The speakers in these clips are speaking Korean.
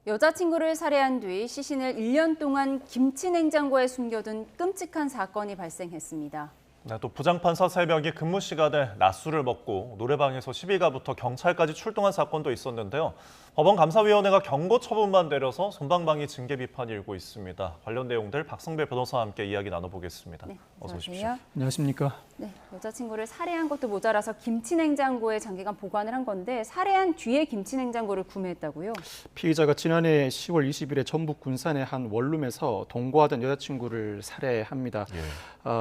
여자친구를 살해한 뒤 시신을 1년 동안 김치 냉장고에 숨겨둔 끔찍한 사건이 발생했습니다. 네, 또 부장판사 3명이 근무 시간에 낮술을 먹고 노래방에서 시비가 붙어 경찰까지 출동한 사건도 있었는데요. 법원 감사위원회가 경고 처분만 내려서 솜방망이 징계 비판이 일고 있습니다. 관련 내용들 박성배 변호사와 함께 이야기 나눠보겠습니다. 네, 어서 오십시오. 안녕하십니까. 네, 여자친구를 살해한 것도 모자라서 김치 냉장고에 장기간 보관을 한 건데 살해한 뒤에 김치 냉장고를 구매했다고요? 피의자가 지난해 10월 20일에 전북 군산의 한 원룸에서 동거하던 여자친구를 살해합니다.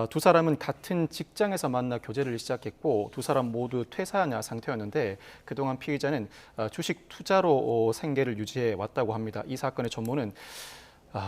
두 사람은 같은 직장에서 만나 교제를 시작했고 두 사람 모두 퇴사한 상태였는데 그동안 피의자는 주식 투자로 생계를 유지해 왔다고 합니다. 이 사건의 전모는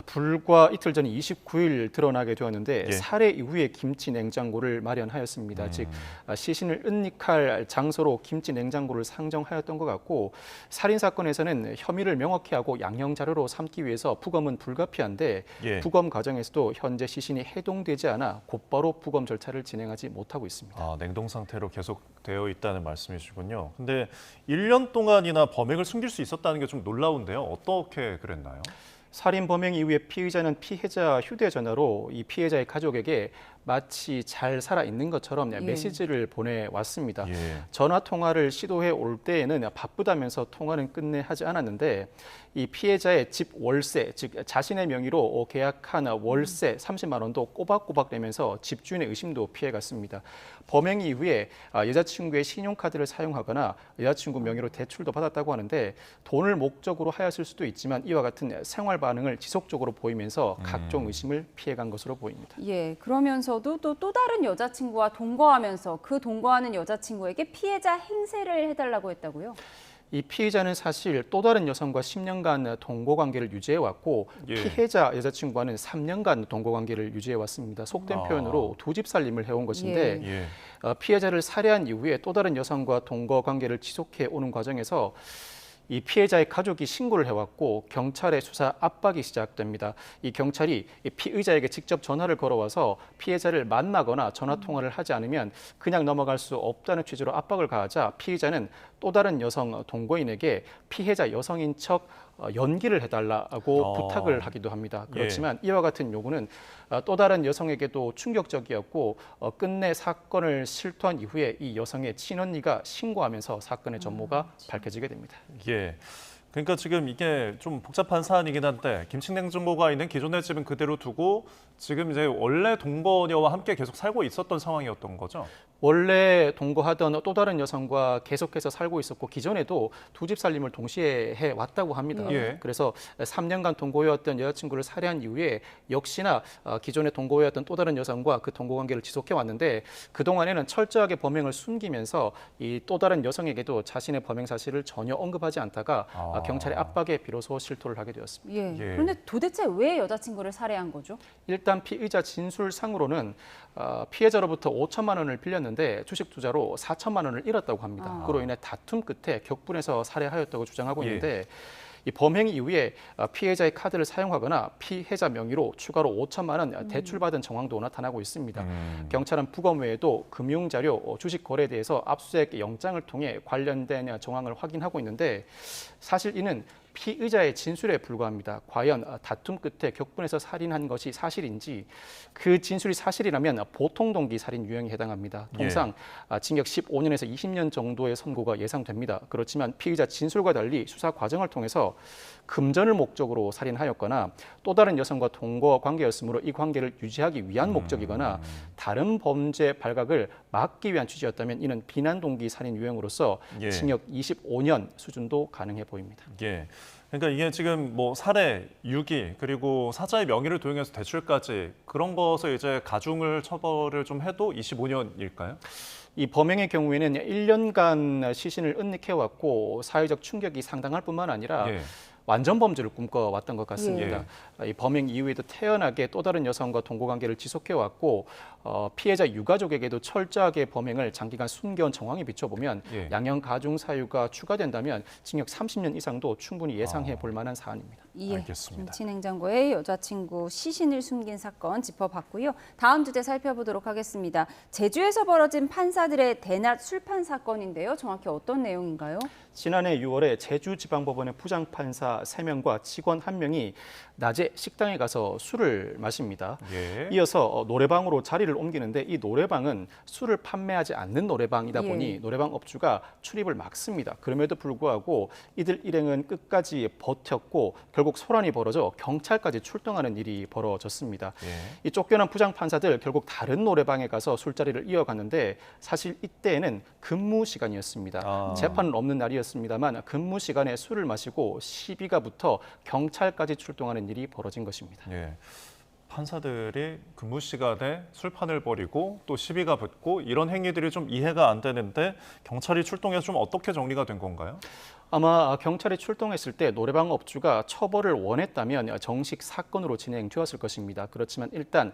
불과 이틀 전 29일 드러나게 되었는데 살해 이후에 김치 냉장고를 마련하였습니다. 즉 시신을 은닉할 장소로 김치 냉장고를 상정하였던 것 같고 살인 사건에서는 혐의를 명확히 하고 양형 자료로 삼기 위해서 부검은 불가피한데 부검 과정에서도 현재 시신이 해동되지 않아 곧바로 부검 절차를 진행하지 못하고 있습니다. 냉동 상태로 계속 되어 있다는 말씀이시군요. 근데 1년 동안이나 범행을 숨길 수 있었다는 게 좀 놀라운데요. 어떻게 그랬나요? 살인 범행 이후에 피의자는 피해자 휴대전화로 이 피해자의 가족에게 마치 잘 살아 있는 것처럼 메시지를 보내왔습니다. 전화 통화를 시도해 올 때에는 바쁘다면서 통화는 끝내 하지 않았는데 이 피해자의 집 월세, 즉 자신의 명의로 계약한 월세 30만 원도 꼬박꼬박 내면서 집주인의 의심도 피해갔습니다. 범행 이후에 여자친구의 신용카드를 사용하거나 여자친구 명의로 대출도 받았다고 하는데 돈을 목적으로 하였을 수도 있지만 이와 같은 생활 반응을 지속적으로 보이면서 각종 의심을 피해간 것으로 보입니다. 그러면서도 또 다른 여자친구와 동거하면서 그 동거하는 여자친구에게 피해자 행세를 해달라고 했다고요? 이 피해자는 사실 또 다른 여성과 10년간 동거관계를 유지해왔고 피해자 여자친구와는 3년간 동거관계를 유지해왔습니다. 속된 표현으로 두 집 살림을 해온 것인데 피해자를 살해한 이후에 또 다른 여성과 동거관계를 지속해오는 과정에서 이 피해자의 가족이 신고를 해왔고 경찰의 수사 압박이 시작됩니다. 이 경찰이 이 피의자에게 직접 전화를 걸어와서 피해자를 만나거나 전화 통화를 하지 않으면 그냥 넘어갈 수 없다는 취지로 압박을 가하자 피의자는 또 다른 여성 동거인에게 피해자 여성인 척 연기를 해달라고 부탁을 하기도 합니다. 그렇지만 이와 같은 요구는 또 다른 여성에게도 충격적이었고 끝내 사건을 실토한 이후에 이 여성의 친언니가 신고하면서 사건의 전모가 밝혀지게 됩니다. 그러니까 지금 이게 좀 복잡한 사안이긴 한데 김치 냉장고가 있는 기존의 집은 그대로 두고 지금 이제 원래 동거녀와 함께 계속 살고 있었던 상황이었던 거죠? 원래 동거하던 또 다른 여성과 계속해서 살고 있었고 기존에도 두 집 살림을 동시에 해왔다고 합니다. 그래서 3년간 동거해왔던 여자친구를 살해한 이후에 역시나 기존에 동거해왔던 또 다른 여성과 그 동거관계를 지속해왔는데 그동안에는 철저하게 범행을 숨기면서 이 또 다른 여성에게도 자신의 범행 사실을 전혀 언급하지 않다가 경찰의 압박에 비로소 실토를 하게 되었습니다. 그런데 도대체 왜 여자친구를 살해한 거죠? 일단 피의자 진술상으로는 피해자로부터 5천만 원을 빌렸는데 주식 투자로 4천만 원을 잃었다고 합니다. 그로 인해 다툼 끝에 격분해서 살해하였다고 주장하고 있는데 이 범행 이후에 피해자의 카드를 사용하거나 피해자 명의로 추가로 5천만 원 대출받은 정황도 나타나고 있습니다. 경찰은 부검 외에도 금융자료, 주식 거래에 대해서 압수수색 영장을 통해 관련된 정황을 확인하고 있는데 사실 이는 피의자의 진술에 불과합니다. 과연 다툼 끝에 격분해서 살인한 것이 사실인지 그 진술이 사실이라면 보통 동기 살인 유형에 해당합니다. 통상 징역 15년에서 20년 정도의 선고가 예상됩니다. 그렇지만 피의자 진술과 달리 수사 과정을 통해서 금전을 목적으로 살인하였거나 또 다른 여성과 동거 관계였으므로 이 관계를 유지하기 위한 목적이거나 다른 범죄 발각을 막기 위한 취지였다면 이는 비난 동기 살인 유형으로서 징역 25년 수준도 가능해 보입니다. 그러니까 이게 지금 뭐 살해, 유기, 그리고 사자의 명의를 도용해서 대출까지 그런 것을 이제 가중을 처벌을 좀 해도 25년일까요? 이 범행의 경우에는 1년간 시신을 은닉해왔고 사회적 충격이 상당할 뿐만 아니라 완전 범죄를 꿈꿔왔던 것 같습니다. 이 범행 이후에도 태연하게 또 다른 여성과 동거관계를 지속해왔고 피해자 유가족에게도 철저하게 범행을 장기간 숨겨온 정황에 비춰보면 양형 가중 사유가 추가된다면 징역 30년 이상도 충분히 예상해 볼 만한 사안입니다. 알겠습니다. 김치 냉장고에 여자친구 시신을 숨긴 사건 짚어봤고요. 다음 주제 살펴보도록 하겠습니다. 제주에서 벌어진 판사들의 대낮 술판 사건인데요. 정확히 어떤 내용인가요? 지난해 6월에 제주지방법원의 부장판사 3명과 직원 1명이 낮에 식당에 가서 술을 마십니다. 예. 이어서 노래방으로 자리를 옮기는데 이 노래방은 술을 판매하지 않는 노래방이다 보니 예. 노래방 업주가 출입을 막습니다. 그럼에도 불구하고 이들 일행은 끝까지 버텼고 결국 소란이 벌어져 경찰까지 출동하는 일이 벌어졌습니다. 예. 이 쫓겨난 부장판사들 결국 다른 노래방에 가서 술자리를 이어갔는데 사실 이때에는 근무 시간이었습니다. 아. 재판은 없는 날이었습니다만 근무 시간에 술을 마시고 시비가 붙어 경찰까지 출동하는 일이 벌어진 것입니다. 예. 판사들이 근무 시간에 술판을 벌이고 또 시비가 붙고 이런 행위들이 좀 이해가 안 되는데 경찰이 출동해서 좀 어떻게 정리가 된 건가요? 아마 경찰이 출동했을 때 노래방 업주가 처벌을 원했다면 정식 사건으로 진행되었을 것입니다. 그렇지만 일단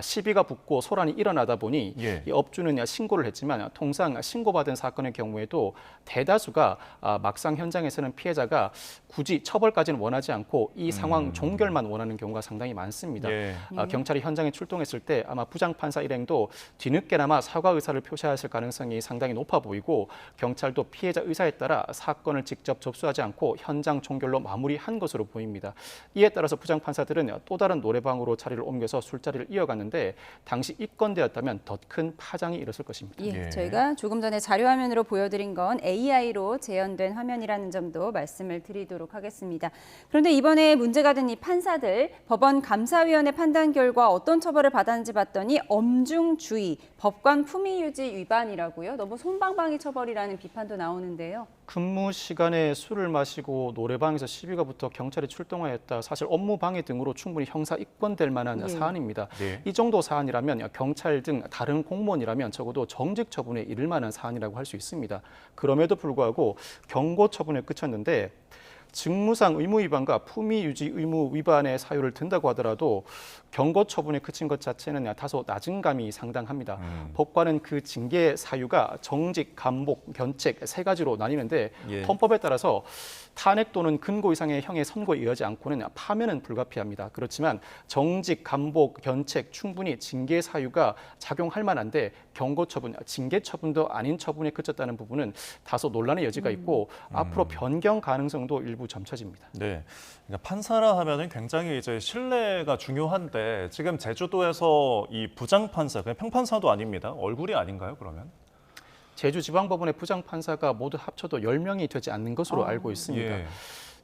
시비가 붙고 소란이 일어나다 보니 예. 이 업주는 신고를 했지만 통상 신고받은 사건의 경우에도 대다수가 막상 현장에서는 피해자가 굳이 처벌까지는 원하지 않고 이 상황 종결만 원하는 경우가 상당히 많습니다. 예. 경찰이 현장에 출동했을 때 아마 부장판사 일행도 뒤늦게나마 사과 의사를 표시했을 가능성이 상당히 높아 보이고 경찰도 피해자 의사에 따라 사건을 직접 접수하지 않고 현장 종결로 마무리한 것으로 보입니다. 이에 따라서 부장판사들은 또 다른 노래방으로 자리를 옮겨서 술자리를 이어갔는데 당시 입건되었다면 더 큰 파장이 일었을 것입니다. 예, 예. 저희가 조금 전에 자료 화면으로 보여드린 건 AI로 재현된 화면이라는 점도 말씀을 드리도록 하겠습니다. 그런데 이번에 문제가 된 이 판사들 법원 감사위원회 판단 결과 어떤 처벌을 받았는지 봤더니 엄중주의, 법관 품위유지 위반이라고요. 너무 솜방망이 처벌이라는 비판도 나오는데요. 근무 시간에 술을 마시고 노래방에서 시비가 붙어 경찰이 출동하였다. 사실 업무 방해 등으로 충분히 형사 입건될 만한 예. 사안입니다. 예. 이 정도 사안이라면 경찰 등 다른 공무원이라면 적어도 정직 처분에 이를 만한 사안이라고 할 수 있습니다. 그럼에도 불구하고 경고 처분에 그쳤는데 직무상 의무 위반과 품위 유지 의무 위반의 사유를 든다고 하더라도 경고 처분에 그친 것 자체는 다소 낮은 감이 상당합니다. 법관은 그 징계 사유가 정직, 감복, 견책 세 가지로 나뉘는데 예. 헌법에 따라서 탄핵 또는 근고 이상의 형의 선고에 의하지 않고는 파면은 불가피합니다. 그렇지만 정직, 감복, 견책 충분히 징계 사유가 작용할 만한데 경고 처분, 징계 처분도 아닌 처분에 그쳤다는 부분은 다소 논란의 여지가 있고 앞으로 변경 가능성도 일부 점쳐집니다. 네. 그러니까 판사라 하면은 굉장히 이제 신뢰가 중요한데 지금 제주도에서 이 부장판사, 그냥 평판사도 아닙니다. 얼굴이 아닌가요, 그러면? 제주지방법원의 부장판사가 모두 합쳐도 10명이 되지 않는 것으로 알고 있습니다. 예.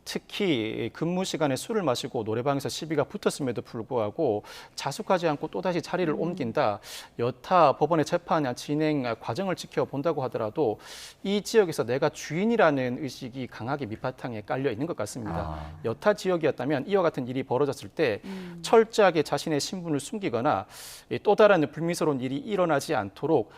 특히 근무 시간에 술을 마시고 노래방에서 시비가 붙었음에도 불구하고 자숙하지 않고 또다시 자리를 옮긴다. 여타 법원의 재판 진행 과정을 지켜본다고 하더라도 이 지역에서 내가 주인이라는 의식이 강하게 밑바탕에 깔려 있는 것 같습니다. 여타 지역이었다면 이와 같은 일이 벌어졌을 때 철저하게 자신의 신분을 숨기거나 또 다른 불미스러운 일이 일어나지 않도록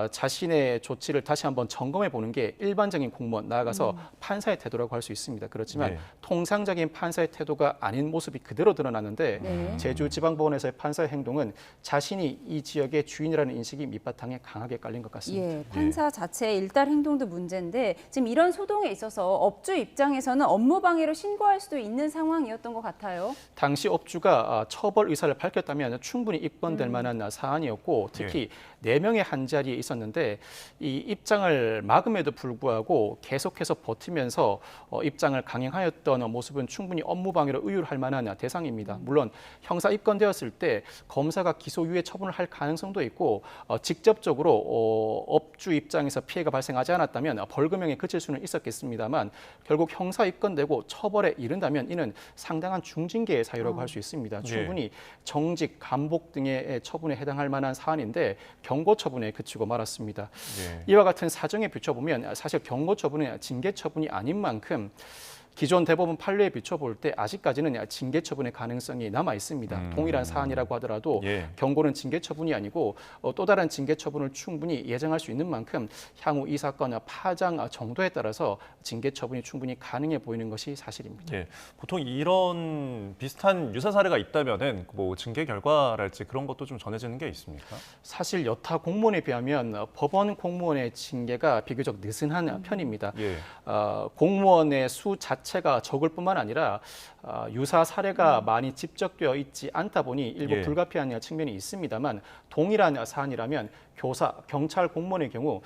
자신의 조치를 다시 한번 점검해 보는 게 일반적인 공무원, 나아가서 판사의 태도라고 할 수 있습니다. 그렇지만 네. 통상적인 판사의 태도가 아닌 모습이 그대로 드러나는데 네. 제주지방법원에서의 판사의 행동은 자신이 이 지역의 주인이라는 인식이 밑바탕에 강하게 깔린 것 같습니다. 예, 판사 자체의 일달 행동도 문제인데 지금 이런 소동에 있어서 업주 입장에서는 업무 방해로 신고할 수도 있는 상황이었던 것 같아요. 당시 업주가 처벌 의사를 밝혔다면 충분히 입건될 만한 사안이었고 특히 4명의 한 자리에 있었는데 이 입장을 막음에도 불구하고 계속해서 버티면서 입장을 강행하였던 모습은 충분히 업무 방해로 의율할 만한 대상입니다. 물론 형사 입건되었을 때 검사가 기소유예 처분을 할 가능성도 있고 직접적으로 업주 입장에서 피해가 발생하지 않았다면 벌금형에 그칠 수는 있었겠습니다만 결국 형사 입건되고 처벌에 이른다면 이는 상당한 중징계의 사유라고 할 수 있습니다. 충분히 정직, 감복 등의 처분에 해당할 만한 사안인데 경고 처분에 그치고 말았습니다. 예. 이와 같은 사정에 비춰보면 사실 경고 처분은 징계 처분이 아닌 만큼 기존 대법원 판례에 비춰볼 때 아직까지는 징계 처분의 가능성이 남아 있습니다. 동일한 사안이라고 하더라도 예. 경고는 징계 처분이 아니고 또 다른 징계 처분을 충분히 예정할 수 있는 만큼 향후 이 사건 파장 정도에 따라서 징계 처분이 충분히 가능해 보이는 것이 사실입니다. 예. 보통 이런 비슷한 유사 사례가 있다면은 뭐 징계 결과랄지 그런 것도 좀 전해지는 게 있습니까? 사실 여타 공무원에 비하면 법원 공무원의 징계가 비교적 느슨한 편입니다. 예. 공무원의 수 자체가 적을 뿐만 아니라 유사 사례가 많이 집적되어 있지 않다 보니 일부 예. 불가피한 측면이 있습니다만 동일한 사안이라면 교사, 경찰 공무원의 경우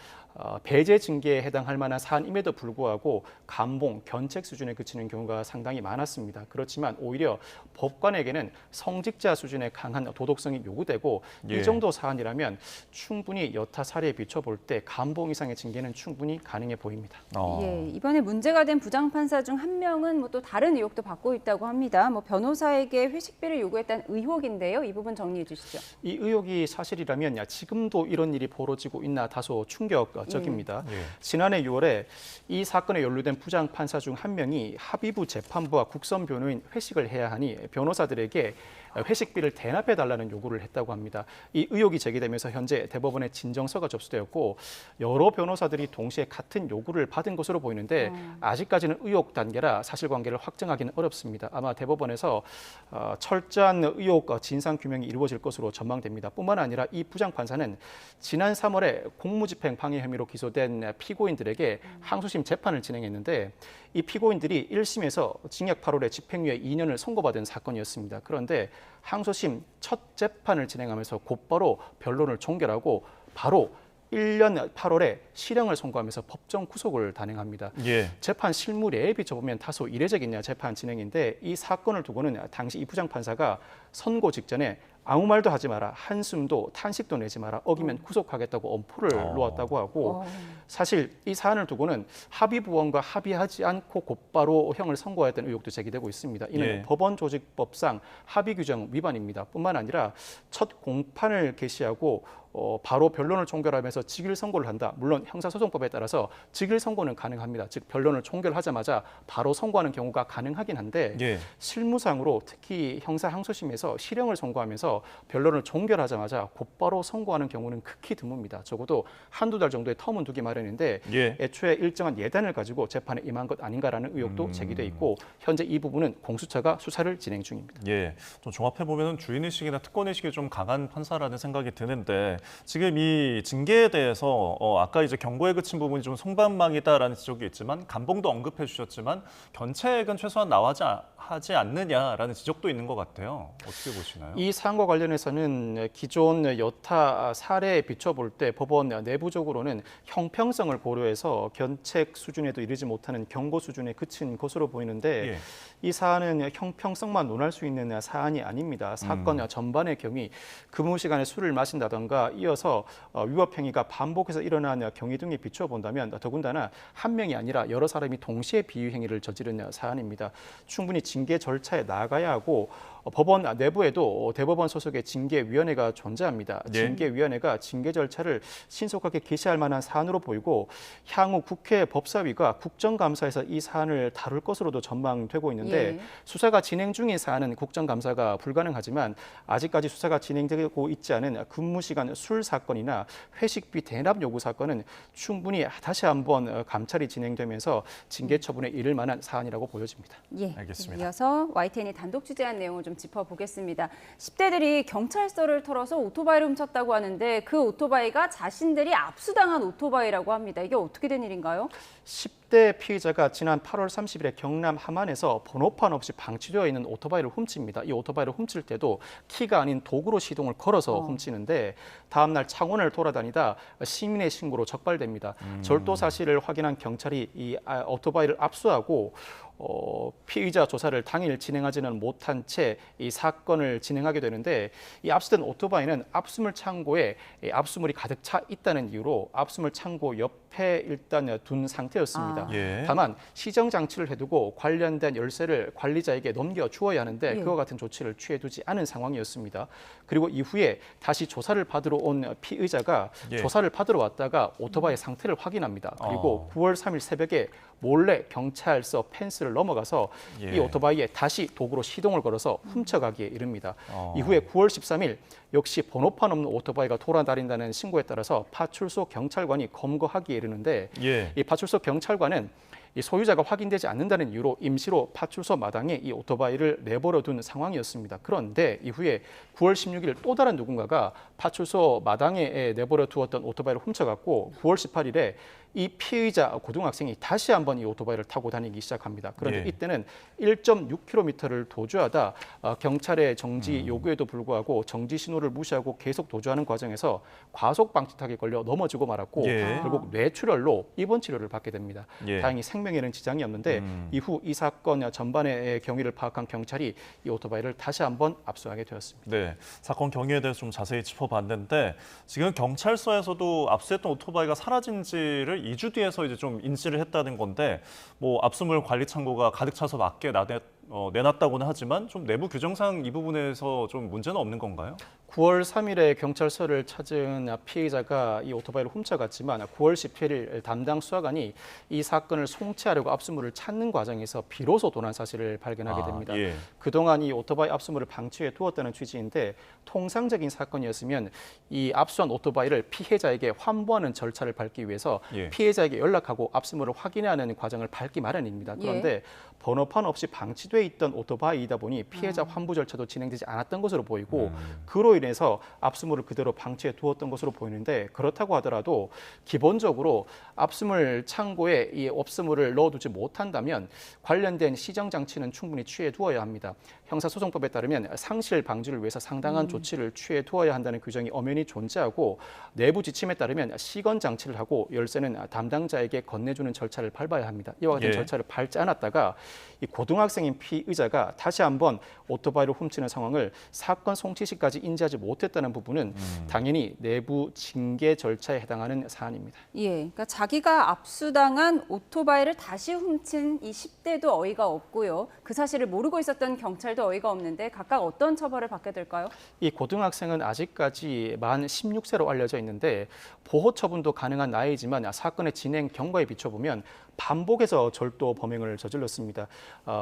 배제 징계에 해당할 만한 사안임에도 불구하고 감봉, 견책 수준에 그치는 경우가 상당히 많았습니다. 그렇지만 오히려 법관에게는 성직자 수준의 강한 도덕성이 요구되고 예. 이 정도 사안이라면 충분히 여타 사례에 비춰볼 때 감봉 이상의 징계는 충분히 가능해 보입니다. 예, 이번에 문제가 된 부장판사 중 한 명은 뭐 또 다른 의혹도 받고 있다고 합니다. 뭐 변호사에게 회식비를 요구했다는 의혹인데요. 이 부분 정리해 주시죠. 이 의혹이 사실이라면 지금도 이런 일이 벌어지고 있나 다소 충격적입니다. 예. 지난해 6월에 이 사건에 연루된 부장판사 중 한 명이 합의부 재판부와 국선 변호인 회식을 해야 하니 변호사들에게 회식비를 대납해달라는 요구를 했다고 합니다. 이 의혹이 제기되면서 현재 대법원에 진정서가 접수되었고 여러 변호사들이 동시에 같은 요구를 받은 것으로 보이는데 아직까지는 의혹 단계라 사실관계를 확정하기는 어렵습니다. 아마 대법원에서 철저한 의혹 진상 규명이 이루어질 것으로 전망됩니다. 뿐만 아니라 이 부장판사는 지난 3월에 공무집행 방해 혐의로 기소된 피고인들에게 항소심 재판을 진행했는데 이 피고인들이 1심에서 징역 8월에 집행유예 2년을 선고받은 사건이었습니다. 그런데 항소심 첫 재판을 진행하면서 곧바로 변론을 종결하고 바로 1년 8월에 실형을 선고하면서 법정 구속을 단행합니다. 예. 재판 실무례에 비춰보면 다소 이례적인 재판 진행인데 이 사건을 두고는 당시 이 부장판사가 선고 직전에 아무 말도 하지 마라, 한숨도 탄식도 내지 마라, 어기면 구속하겠다고 엄포를 놓았다고 하고 사실 이 사안을 두고는 합의부원과 합의하지 않고 곧바로 형을 선고했다는 의혹도 제기되고 있습니다. 이는 예. 법원조직법상 합의 규정 위반입니다. 뿐만 아니라 첫 공판을 개시하고 바로 변론을 종결하면서 직일 선고를 한다. 물론 형사소송법에 따라서 직일 선고는 가능합니다. 즉 변론을 종결하자마자 바로 선고하는 경우가 가능하긴 한데 예. 실무상으로 특히 형사 항소심에서 실형을 선고하면서 변론을 종결하자마자 곧바로 선고하는 경우는 극히 드뭅니다. 적어도 한두 달 정도의 텀은 두기 마련인데 예. 애초에 일정한 예단을 가지고 재판에 임한 것 아닌가라는 의혹도 제기돼 있고 현재 이 부분은 공수처가 수사를 진행 중입니다. 예, 좀 종합해 보면 주인의식이나 특권의식이 좀 강한 판사라는 생각이 드는데 지금 이 징계에 대해서 아까 이제 경고에 그친 부분이 좀 송방망이다라는 지적이 있지만 감봉도 언급해 주셨지만 견책은 최소한 나와지 않느냐라는 지적도 있는 것 같아요. 어떻게 보시나요? 이 사안과 관련해서는 기존 여타 사례에 비춰볼 때 법원 내부적으로는 형평성을 고려해서 견책 수준에도 이르지 못하는 경고 수준에 그친 것으로 보이는데 예. 이 사안은 형평성만 논할 수 있는 사안이 아닙니다. 사건 전반의 경위, 근무 시간에 술을 마신다던가 이어서 위법 행위가 반복해서 일어난 경위 등에 비춰본다면 더군다나 한 명이 아니라 여러 사람이 동시에 비위 행위를 저지른 사안입니다. 충분히 징계 절차에 나가야 하고 법원 내부에도 대법원 소속의 징계위원회가 존재합니다. 네. 징계위원회가 징계 절차를 신속하게 개시할 만한 사안으로 보이고 향후 국회 법사위가 국정감사에서 이 사안을 다룰 것으로도 전망되고 있는데 예. 수사가 진행 중인 사안은 국정감사가 불가능하지만 아직까지 수사가 진행되고 있지 않은 근무시간 술 사건이나 회식비 대납 요구 사건은 충분히 다시 한번 감찰이 진행되면서 징계 처분에 이를 만한 사안이라고 보여집니다. 예, 알겠습니다. 이어서 YTN이 단독 취재한 내용을 좀 짚어보겠습니다. 10대들이 경찰서를 털어서 오토바이를 훔쳤다고 하는데 그 오토바이가 자신들이 압수당한 오토바이라고 합니다. 이게 어떻게 된 일인가요? 10대 피의자가 지난 8월 30일에 경남 함안에서 번호판 없이 방치되어 있는 오토바이를 훔칩니다. 이 오토바이를 훔칠 때도 키가 아닌 도구로 시동을 걸어서 훔치는데 다음 날 창원을 돌아다니다 시민의 신고로 적발됩니다. 절도 사실을 확인한 경찰이 이 오토바이를 압수하고 피의자 조사를 당일 진행하지는 못한 채 이 사건을 진행하게 되는데 이 압수된 오토바이는 압수물 창고에 압수물이 가득 차 있다는 이유로 압수물 창고 옆에 일단 둔 상태였습니다. 예. 다만 시정 장치를 해두고 관련된 열쇠를 관리자에게 넘겨 주어야 하는데 예. 그와 같은 조치를 취해두지 않은 상황이었습니다. 그리고 이후에 다시 조사를 받으러 온 피의자가 예. 조사를 받으러 왔다가 오토바이의 상태를 확인합니다. 그리고 9월 3일 새벽에 몰래 경찰서 펜스를 넘어가서 예. 이 오토바이에 다시 도구로 시동을 걸어서 훔쳐가기에 이릅니다. 어. 이후에 9월 13일 역시 번호판 없는 오토바이가 돌아다닌다는 신고에 따라서 파출소 경찰관이 검거하기에 이르는데 예. 이 파출소 경찰관은 이 소유자가 확인되지 않는다는 이유로 임시로 파출소 마당에 이 오토바이를 내버려 둔 상황이었습니다. 그런데 이후에 9월 16일 또 다른 누군가가 파출소 마당에 내버려 두었던 오토바이를 훔쳐갔고 9월 18일에 이 피의자 고등학생이 다시 한번 이 오토바이를 타고 다니기 시작합니다. 그런데 예. 이때는 1.6km를 도주하다 경찰의 정지 요구에도 불구하고 정지 신호를 무시하고 계속 도주하는 과정에서 과속 방지턱에 걸려 넘어지고 말았고 예. 결국 뇌출혈로 입원 치료를 받게 됩니다. 예. 다행히 생명에는 지장이 없는데 이후 이 사건 전반의 경위를 파악한 경찰이 이 오토바이를 다시 한번 압수하게 되었습니다. 네, 사건 경위에 대해서 좀 자세히 짚어봤는데 지금 경찰서에서도 압수했던 오토바이가 사라진 지를 2주 뒤에서 이제 좀 인지를 했다는 건데 뭐 압수물 관리 창고가 가득 차서 맞게 내놨다고는 하지만 좀 내부 규정상 이 부분에서 좀 문제는 없는 건가요? 9월 3일에 경찰서를 찾은 피해자가 이 오토바이를 훔쳐갔지만 9월 17일 담당 수사관이 이 사건을 송치하려고 압수물을 찾는 과정에서 비로소 도난 사실을 발견하게 됩니다. 예. 그동안 이 오토바이 압수물을 방치해 두었다는 취지인데 통상적인 사건이었으면 이 압수한 오토바이를 피해자에게 환부하는 절차를 밟기 위해서 예. 피해자에게 연락하고 압수물을 확인하는 과정을 밟기 마련입니다. 그런데 번호판 없이 방치돼 있던 오토바이이다 보니 피해자 환부 절차도 진행되지 않았던 것으로 보이고 그로 인해서 압수물을 그대로 방치해 두었던 것으로 보이는데 그렇다고 하더라도 기본적으로 압수물 창고에 이 압수물을 넣어두지 못한다면 관련된 시정 장치는 충분히 취해 두어야 합니다. 형사소송법에 따르면 상실 방지를 위해서 상당한 조치를 취해 두어야 한다는 규정이 엄연히 존재하고 내부 지침에 따르면 시건 장치를 하고 열쇠는 담당자에게 건네주는 절차를 밟아야 합니다. 이와 같은 예. 절차를 밟지 않았다가 이 고등학생인 피의자가 다시 한번 오토바이를 훔치는 상황을 사건 송치 시까지 인지하지 못했다는 부분은 당연히 내부 징계 절차에 해당하는 사안입니다. 예, 그러니까 자기가 압수당한 오토바이를 다시 훔친 이 10대도 어이가 없고요. 그 사실을 모르고 있었던 경찰도 어이가 없는데 각각 어떤 처벌을 받게 될까요? 이 고등학생은 아직까지 만 16세로 알려져 있는데 보호 처분도 가능한 나이지만 사건의 진행 경과에 비춰보면 반복해서 절도 범행을 저질렀습니다.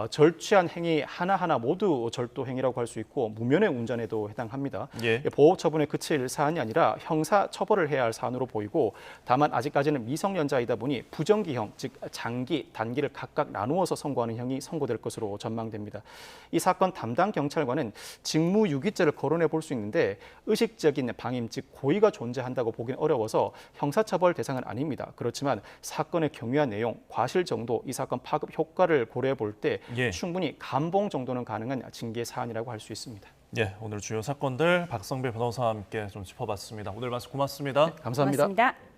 절취한 행위 하나하나 모두 절도 행위라고 할 수 있고 무면허 운전에도 해당합니다. 예. 보호 처분에 그칠 사안이 아니라 형사 처벌을 해야 할 사안으로 보이고 다만 아직까지는 미성년자이다 보니 부정기형, 즉 장기, 단기를 각각 나누어서 선고하는 형이 선고될 것으로 전망됩니다. 이 사건 담당 경찰관은 직무유기죄를 거론해 볼 수 있는데 의식적인 방임, 즉 고의가 존재한다고 보기는 어려워서 형사처벌 대상은 아닙니다. 그렇지만 사건의 경위와 내용, 과실 정도, 이 사건 파급 효과를 고려해 볼 때 예. 충분히 감봉 정도는 가능한 징계 사안이라고 할 수 있습니다. 예, 오늘 주요 사건들 박성배 변호사와 함께 좀 짚어봤습니다. 오늘 말씀 고맙습니다. 감사합니다. 고맙습니다.